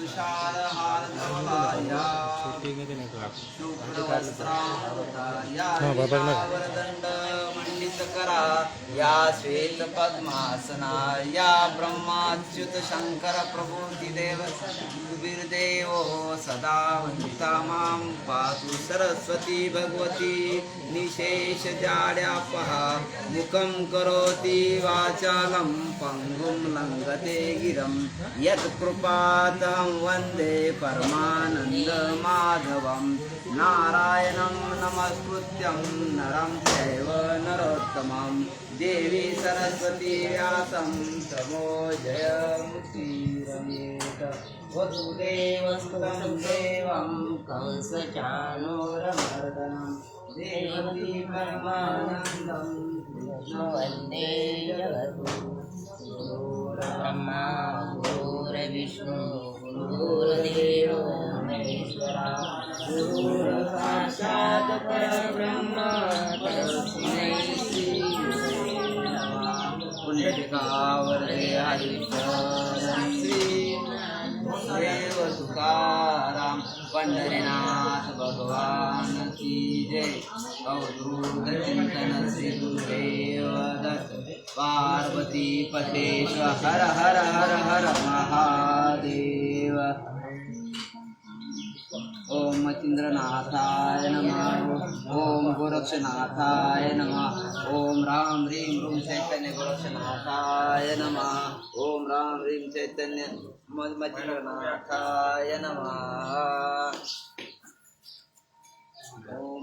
तुषारहारधवलाया शुभ्रवस्त्रावृताया वरदण्डमण्डितकरा या श्वेतपद्मासना या ब्रह्माच्युत शङ्कर प्रभूतिदेव कुबेरदेवो सदा वन्दिता मां पातु सरस्वती भगवती निशेषजाड्यापः मुखं करोति वाचालं पङ्गुं लङ्घते गिरं यत्कृपातं वन्दे परमानन्दमाधवं नारायणं नमस्कृत्यं नरं चैव नरोत्तमं देवी सरस्वती व्यासं तमो जयमुदीरयेत वसुदेवसुतं देवं कंसचाणूरमर्दनं देवकी परमानन्दं वन्दे जगद्गुरुं ब्रह्मा गुरुर्विष्णु गुरुर्देवो महेश्वरा गुरुर्साक्षात् परब्रह्म तस्मै श्री पुण्यटिकावरदे हरीश्वरं श्री देव तुकाराम पंढरीनाथ भगवान की जय। अवधूत चिंतन श्री गुरुदेव दत्त पार्वती पतेश्वर हर हर हर हर महादेव। ओम मतीन्द्रनाथाय नमः। ओम गोरक्षनाथाय नमः। ओम राम ह्रीं रूं चैतन्य गोरक्षनाथाय नमः। ओम राम ह्रीं चैतन्य मतीन्द्रनाथाय नमः। ओम